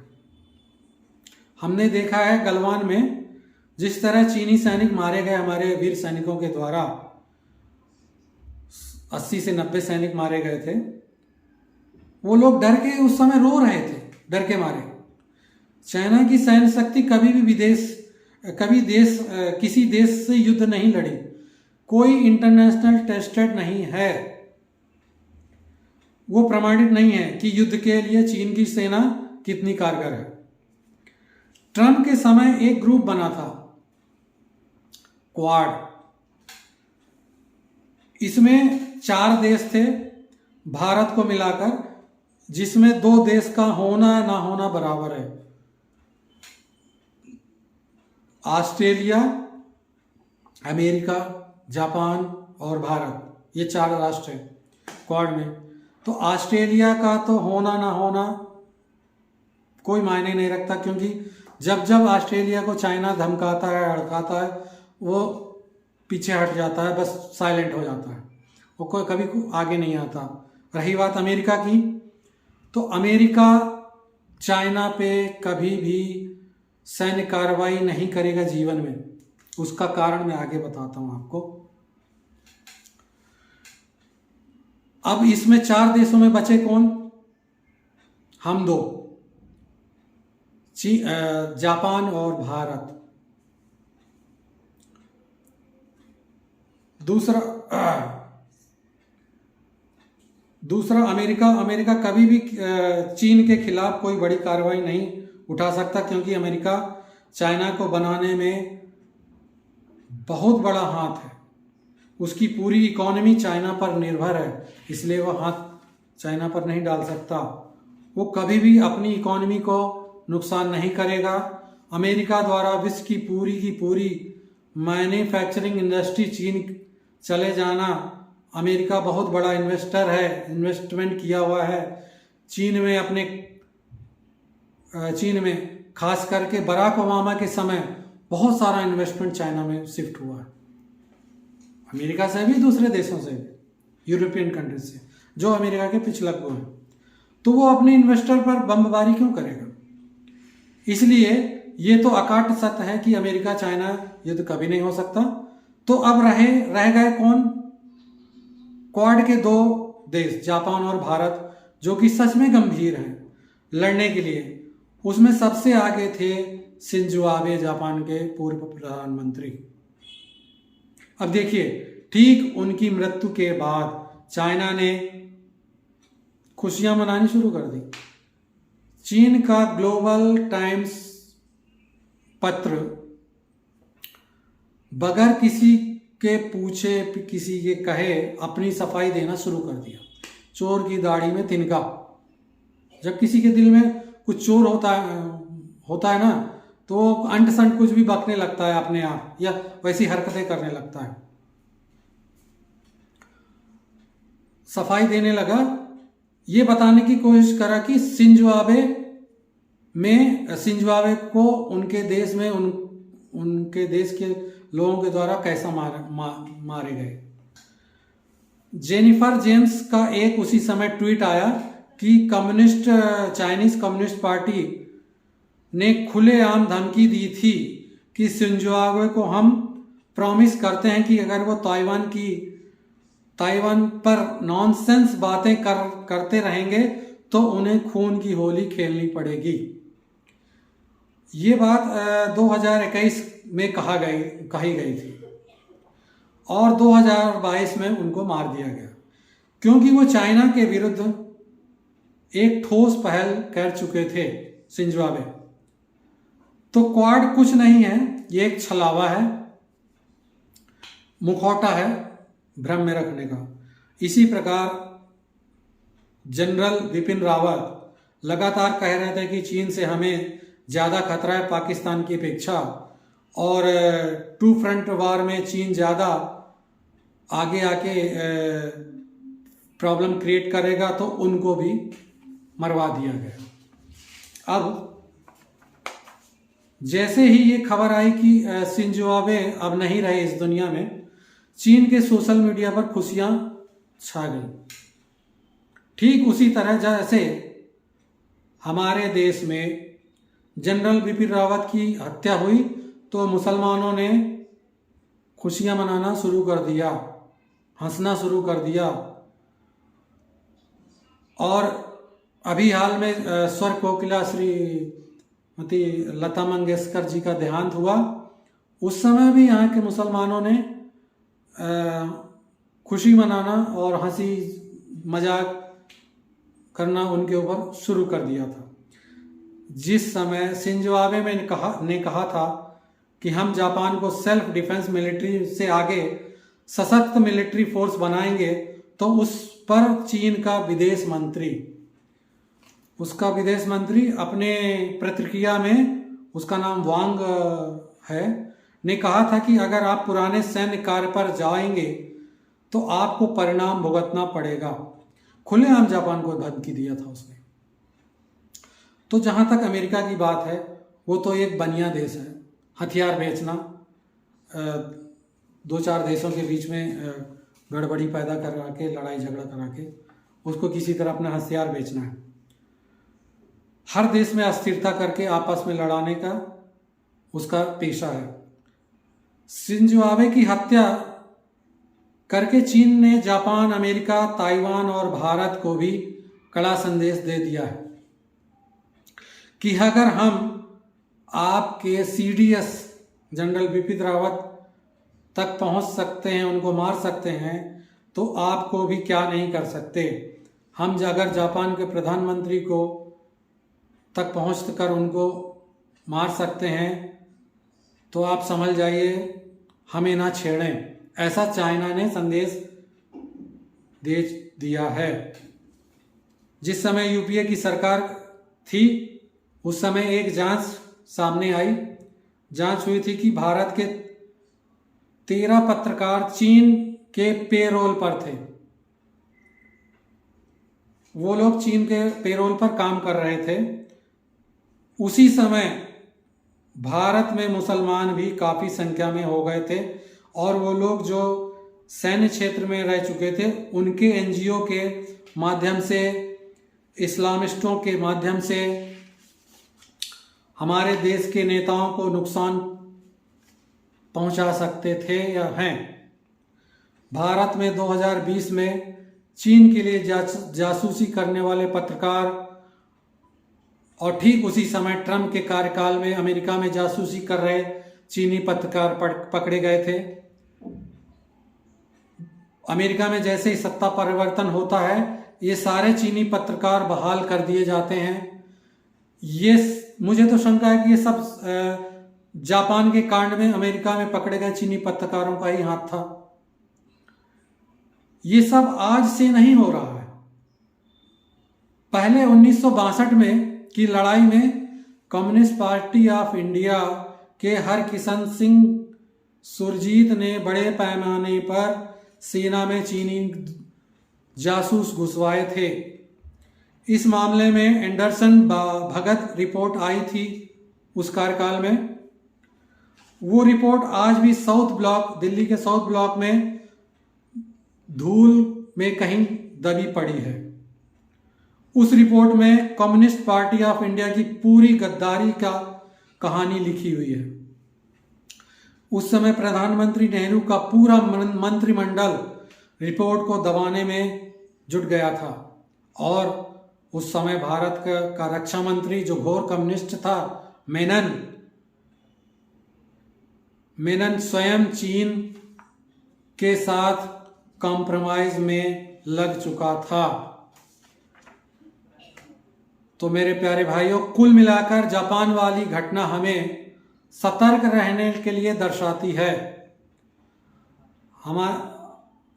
हमने देखा है गलवान में जिस तरह चीनी सैनिक मारे गए हमारे वीर सैनिकों के द्वारा, 80 से 90 सैनिक मारे गए थे। वो लोग डर के उस समय रो रहे थे, डर के मारे। चाइना की सैन्य शक्ति कभी भी किसी देश से युद्ध नहीं लड़ी, कोई इंटरनेशनल टेस्टेड नहीं है, वो प्रमाणित नहीं है कि युद्ध के लिए चीन की सेना कितनी कारगर है। ट्रंप के समय एक ग्रुप बना था क्वाड, इसमें 4 देश थे भारत को मिलाकर, जिसमें 2 देश का होना ना होना बराबर है। ऑस्ट्रेलिया, अमेरिका, जापान और भारत, ये 4 राष्ट्र हैं क्वाड में। तो ऑस्ट्रेलिया का तो होना ना होना कोई मायने नहीं रखता, क्योंकि जब जब ऑस्ट्रेलिया को चाइना धमकाता है, अड़काता है, वो पीछे हट जाता है, बस साइलेंट हो जाता है, वो कोई कभी आगे नहीं आता। रही बात अमेरिका की, तो अमेरिका चाइना पे कभी भी सैन्य कार्रवाई नहीं करेगा जीवन में। उसका कारण मैं आगे बताता हूं आपको। अब इसमें 4 देशों में बचे कौन? हम दो, जापान और भारत। दूसरा अमेरिका कभी भी चीन के खिलाफ कोई बड़ी कार्रवाई नहीं उठा सकता, क्योंकि अमेरिका चाइना को बनाने में बहुत बड़ा हाथ है। उसकी पूरी इकोनॉमी चाइना पर निर्भर है, इसलिए वह हाथ चाइना पर नहीं डाल सकता। वो कभी भी अपनी इकोनॉमी को नुकसान नहीं करेगा। अमेरिका द्वारा विश्व की पूरी मैन्युफैक्चरिंग इंडस्ट्री चीन चले जाना, अमेरिका बहुत बड़ा इन्वेस्टर है, इन्वेस्टमेंट किया हुआ है चीन में खास करके बराक ओबामा के समय बहुत सारा इन्वेस्टमेंट चाइना में शिफ्ट हुआ है, अमेरिका से भी, दूसरे देशों से भी, यूरोपियन कंट्रीज से, जो अमेरिका के पिछलग्गू हैं। तो वो अपने इन्वेस्टर पर बमबारी क्यों करेगा? इसलिए ये तो अकाट सत्य है कि अमेरिका चाइना युद्ध कभी नहीं हो सकता। तो अब रह गए कौन? क्वाड के 2 देश, जापान और भारत, जो कि सच में गंभीर हैं लड़ने के लिए। उसमें सबसे आगे थे शिंजो आबे, जापान के पूर्व प्रधानमंत्री। अब देखिए, ठीक उनकी मृत्यु के बाद चाइना ने खुशियां मनानी शुरू कर दी। चीन का ग्लोबल टाइम्स पत्र बगैर किसी के पूछे, किसी के कहे, अपनी सफाई देना शुरू कर दिया। चोर की दाढ़ी में तिनका। जब किसी के दिल में कुछ चोर होता है ना, तो अंट संट कुछ भी बकने लगता है अपने आप, या वैसी हरकतें करने लगता है। सफाई देने लगा, ये बताने की कोशिश करा कि शिंजो आबे को उनके देश में उनके देश के लोगों के द्वारा कैसा मारे गए। जेनिफर जेम्स का एक उसी समय ट्वीट आया कि चाइनीज कम्युनिस्ट पार्टी ने खुलेआम धमकी दी थी कि शिंजो आबे को हम प्रॉमिस करते हैं कि अगर वो ताइवान पर नॉनसेंस बातें करते रहेंगे तो उन्हें खून की होली खेलनी पड़ेगी। ये बात 2021 में कही गई थी और 2022 में उनको मार दिया गया, क्योंकि वो चाइना के विरुद्ध एक ठोस पहल कर चुके थे शिंजो आबे। तो क्वाड कुछ नहीं है, ये एक छलावा है, मुखौटा है भ्रम में रखने का। इसी प्रकार जनरल बिपिन रावत लगातार कह रहे थे कि चीन से हमें ज़्यादा खतरा है पाकिस्तान की अपेक्षा, और 2 फ्रंट वार में चीन ज़्यादा आगे आके प्रॉब्लम क्रिएट करेगा, तो उनको भी मरवा दिया गया। अब जैसे ही ये खबर आई कि शिंजो आबे अब नहीं रहे इस दुनिया में, चीन के सोशल मीडिया पर खुशियां छा गई। ठीक उसी तरह जैसे हमारे देश में जनरल बिपिन रावत की हत्या हुई तो मुसलमानों ने खुशियां मनाना शुरू कर दिया, हंसना शुरू कर दिया। और अभी हाल में स्वर कोकिला श्रीमती लता मंगेशकर जी का देहांत हुआ, उस समय भी यहाँ के मुसलमानों ने खुशी मनाना और हंसी मजाक करना उनके ऊपर शुरू कर दिया था। जिस समय शिंजो आबे ने कहा था कि हम जापान को सेल्फ डिफेंस मिलिट्री से आगे सशक्त मिलिट्री फोर्स बनाएंगे, तो उस पर चीन का विदेश मंत्री अपने प्रतिक्रिया में, उसका नाम वांग है, ने कहा था कि अगर आप पुराने सैन्य कार्य पर जाएंगे तो आपको परिणाम भुगतना पड़ेगा। खुलेआम जापान को धमकी दिया था उसने। तो जहां तक अमेरिका की बात है, वो तो एक बनिया देश है, हथियार बेचना, 2-4 देशों के बीच में गड़बड़ी पैदा करा के, लड़ाई झगड़ा करा के उसको किसी तरह अपना हथियार बेचना है। हर देश में अस्थिरता करके आपस में लड़ाने का उसका पेशा है। शिंजो आबे की हत्या करके चीन ने जापान, अमेरिका, ताइवान और भारत को भी कड़ा संदेश दे दिया है कि अगर हम आपके CDS जनरल बिपिन रावत तक पहुंच सकते हैं, उनको मार सकते हैं, तो आपको भी क्या नहीं कर सकते। हम अगर जापान के प्रधानमंत्री को तक पहुंच कर उनको मार सकते हैं तो आप समझ जाइए हमें ना छेड़ें। ऐसा चाइना ने संदेश दे दिया है। जिस समय UPA की सरकार थी उस समय एक जांच सामने आई, जांच हुई थी कि भारत के 13 पत्रकार चीन के पेरोल पर थे। वो लोग चीन के पेरोल पर काम कर रहे थे। उसी समय भारत में मुसलमान भी काफी संख्या में हो गए थे और वो लोग जो सैन्य क्षेत्र में रह चुके थे उनके NGO के माध्यम से, इस्लामिस्टों के माध्यम से हमारे देश के नेताओं को नुकसान पहुंचा सकते थे या हैं। भारत में 2020 में चीन के लिए जासूसी करने वाले पत्रकार और ठीक उसी समय ट्रंप के कार्यकाल में अमेरिका में जासूसी कर रहे चीनी पत्रकार पकड़े गए थे। अमेरिका में जैसे ही सत्ता परिवर्तन होता है ये सारे चीनी पत्रकार बहाल कर दिए जाते हैं। ये मुझे तो शंका है कि ये सब जापान के कांड में अमेरिका में पकड़े गए चीनी पत्रकारों का ही हाथ था। ये सब आज से नहीं हो रहा है। पहले 1962 में की लड़ाई में कम्युनिस्ट पार्टी ऑफ इंडिया के हरकिशन सिंह सुरजीत ने बड़े पैमाने पर सेना में चीनी जासूस घुसवाए थे। इस मामले में एंडरसन भगत रिपोर्ट आई थी उस कार्यकाल में। वो रिपोर्ट आज भी साउथ ब्लॉक, दिल्ली के साउथ ब्लॉक में धूल में कहीं दबी पड़ी है। उस रिपोर्ट में कम्युनिस्ट पार्टी ऑफ इंडिया की पूरी गद्दारी का कहानी लिखी हुई है। उस समय प्रधानमंत्री नेहरू का पूरा मंत्रिमंडल रिपोर्ट को दबाने में जुट गया था और उस समय भारत का रक्षा मंत्री जो घोर कम्युनिस्ट था, मेनन स्वयं चीन के साथ कॉम्प्रोमाइज में लग चुका था। तो मेरे प्यारे भाइयों, कुल मिलाकर जापान वाली घटना हमें सतर्क रहने के लिए दर्शाती है।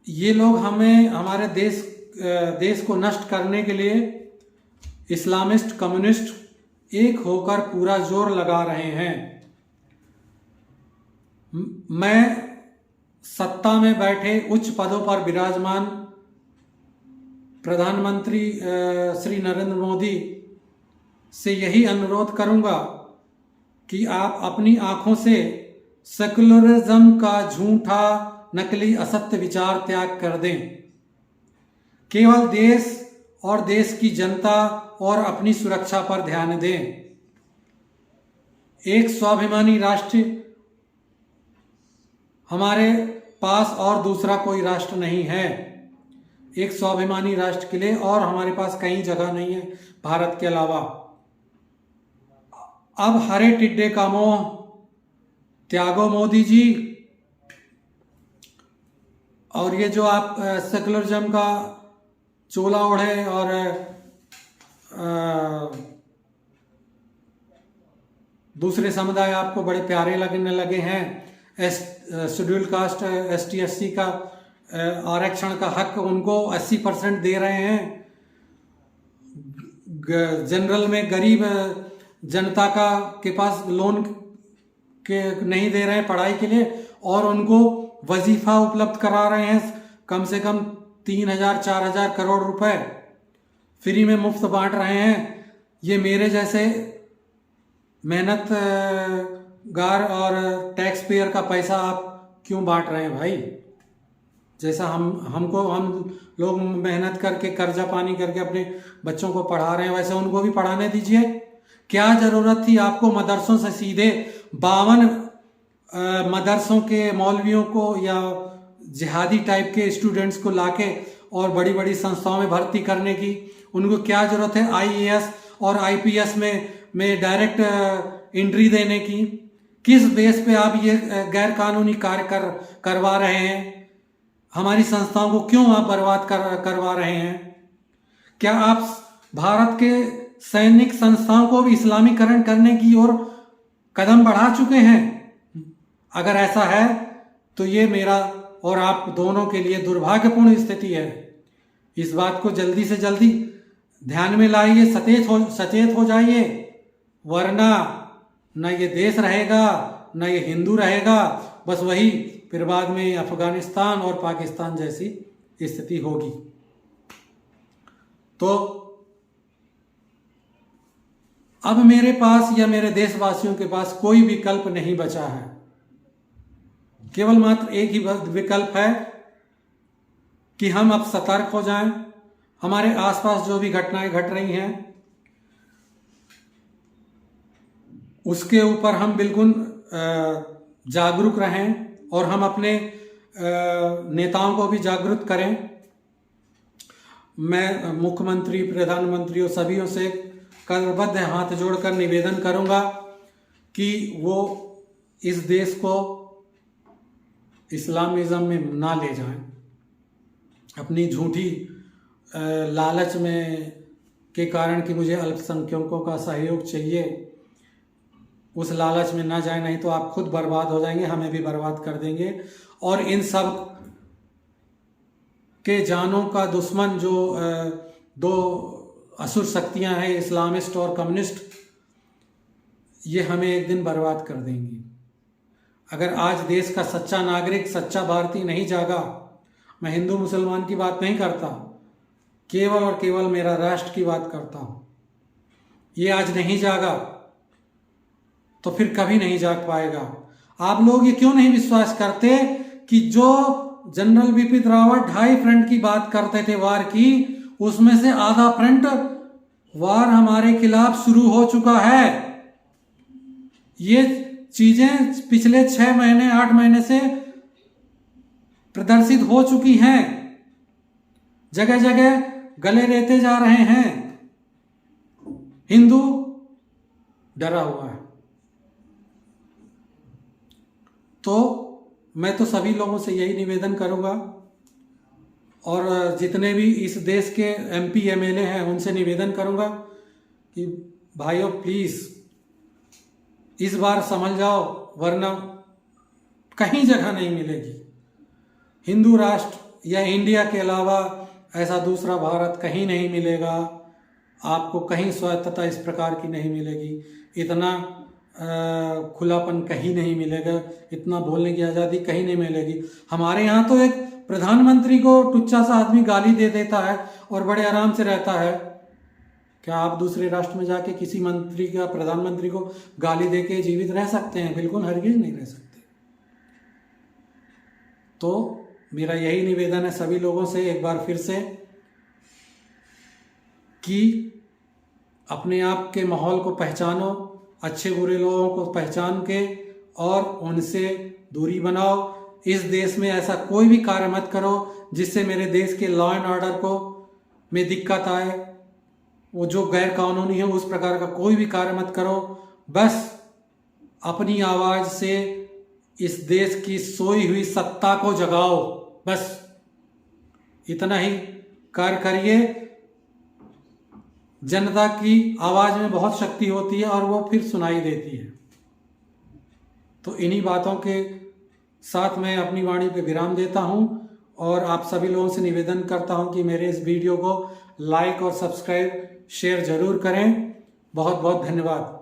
ये लोग हमें हमारे देश को नष्ट करने के लिए इस्लामिस्ट, कम्युनिस्ट एक होकर पूरा जोर लगा रहे हैं। मैं सत्ता में बैठे उच्च पदों पर विराजमान प्रधानमंत्री श्री नरेंद्र मोदी से यही अनुरोध करूंगा कि आप अपनी आंखों से सेकुलरिज्म का झूठा, नकली, असत्य विचार त्याग कर दें। केवल देश और देश की जनता और अपनी सुरक्षा पर ध्यान दें। एक स्वाभिमानी राष्ट्र हमारे पास और दूसरा कोई राष्ट्र नहीं है। एक स्वाभिमानी राष्ट्र के लिए और हमारे पास कहीं जगह नहीं है भारत के अलावा। अब हरे टिड्डे का मोह त्यागो मोदी जी। और ये जो आप सेकुलरिज्म का चोला ओढ़े और दूसरे समुदाय आपको बड़े प्यारे लगने लगे हैं। शेड्यूल कास्ट ST SC का आरक्षण का हक उनको 80% दे रहे हैं। जनरल में गरीब जनता के पास लोन के नहीं दे रहे हैं पढ़ाई के लिए और उनको वजीफा उपलब्ध करा रहे हैं। कम से कम 3,000-4,000 करोड़ रुपए फ्री में मुफ्त बांट रहे हैं। ये मेरे जैसे मेहनतगार और टैक्स पेयर का पैसा आप क्यों बांट रहे हैं भाई? जैसा हम लोग मेहनत करके कर्जा पानी करके अपने बच्चों को पढ़ा रहे हैं वैसे उनको भी पढ़ाने दीजिए। क्या जरूरत थी आपको मदरसों से सीधे 52 मदरसों के मौलवियों को या जिहादी टाइप के स्टूडेंट्स को लाके और बड़ी बड़ी संस्थाओं में भर्ती करने की। उनको क्या जरूरत है आईएएस और आईपीएस में डायरेक्ट एंट्री देने की? किस बेस पे आप ये गैर कानूनी कार्य करवा रहे हैं? हमारी संस्थाओं को क्यों आप बर्बाद करवा रहे हैं? क्या आप भारत के सैनिक संस्थाओं को भी इस्लामीकरण करने की ओर कदम बढ़ा चुके हैं? अगर ऐसा है तो ये मेरा और आप दोनों के लिए दुर्भाग्यपूर्ण स्थिति है। इस बात को जल्दी से जल्दी ध्यान में लाइए, सचेत हो जाइए, वरना न ये देश रहेगा न ये हिंदू रहेगा। बस वही फिर बाद में अफगानिस्तान और पाकिस्तान जैसी स्थिति होगी। तो अब मेरे पास या मेरे देशवासियों के पास कोई विकल्प नहीं बचा है। केवल मात्र एक ही विकल्प है कि हम अब सतर्क हो जाएं। हमारे आसपास जो भी घटनाएं घट रही हैं उसके ऊपर हम बिल्कुल जागरूक रहें और हम अपने नेताओं को भी जागरूक करें। मैं मुख्यमंत्री, प्रधानमंत्री और सभी से करबद्ध हाथ जोड़कर निवेदन करूंगा कि वो इस देश को इस्लामिज्म में ना ले जाएं। अपनी झूठी लालच में के कारण कि मुझे अल्पसंख्यकों का सहयोग चाहिए, उस लालच में ना जाए, नहीं तो आप खुद बर्बाद हो जाएंगे, हमें भी बर्बाद कर देंगे। और इन सब के जानों का दुश्मन जो दो असुर शक्तियां हैं, इस्लामिस्ट और कम्युनिस्ट, ये हमें एक दिन बर्बाद कर देंगी। अगर आज देश का सच्चा नागरिक, सच्चा भारतीय नहीं जागा, मैं हिंदू मुसलमान की बात नहीं करता, केवल और केवल मेरा राष्ट्र की बात करता हूं, ये आज नहीं जागा तो फिर कभी नहीं जाग पाएगा। आप लोग ये क्यों नहीं विश्वास करते कि जो जनरल बिपिन रावत 2.5 फ्रंट की बात करते थे वार की, उसमें से आधा फ्रंट वार हमारे खिलाफ शुरू हो चुका है। ये चीजें पिछले 6 महीने 8 महीने से प्रदर्शित हो चुकी हैं। जगह जगह गले रेते जा रहे हैं। हिंदू डरा हुआ है। तो मैं तो सभी लोगों से यही निवेदन करूंगा और जितने भी इस देश के एमपी एमएलए हैं उनसे निवेदन करूंगा कि भाइयों प्लीज इस बार समझ जाओ, वरना कहीं जगह नहीं मिलेगी। हिंदू राष्ट्र या इंडिया के अलावा ऐसा दूसरा भारत कहीं नहीं मिलेगा। आपको कहीं स्वायत्तता इस प्रकार की नहीं मिलेगी, इतना खुलापन कहीं नहीं मिलेगा, इतना बोलने की आज़ादी कहीं नहीं मिलेगी। हमारे यहाँ तो एक प्रधानमंत्री को टुच्चा सा आदमी गाली दे देता है और बड़े आराम से रहता है। क्या आप दूसरे राष्ट्र में जाके किसी मंत्री का, प्रधानमंत्री को गाली देके जीवित रह सकते हैं? बिल्कुल हरगिज नहीं रह सकते। तो मेरा यही निवेदन है सभी लोगों से एक बार फिर से कि अपने आप के माहौल को पहचानो, अच्छे बुरे लोगों को पहचान के और उनसे दूरी बनाओ। इस देश में ऐसा कोई भी कार्य मत करो जिससे मेरे देश के लॉ एंड ऑर्डर को में दिक्कत आए। वो जो गैर कानूनी है उस प्रकार का कोई भी कार्य मत करो। बस अपनी आवाज से इस देश की सोई हुई सत्ता को जगाओ। बस इतना ही कार्य करिए। जनता की आवाज में बहुत शक्ति होती है और वो फिर सुनाई देती है। तो इन्हीं बातों के साथ मैं अपनी वाणी पे विराम देता हूं और आप सभी लोगों से निवेदन करता हूं कि मेरे इस वीडियो को लाइक और सब्सक्राइब शेयर जरूर करें। बहुत बहुत धन्यवाद।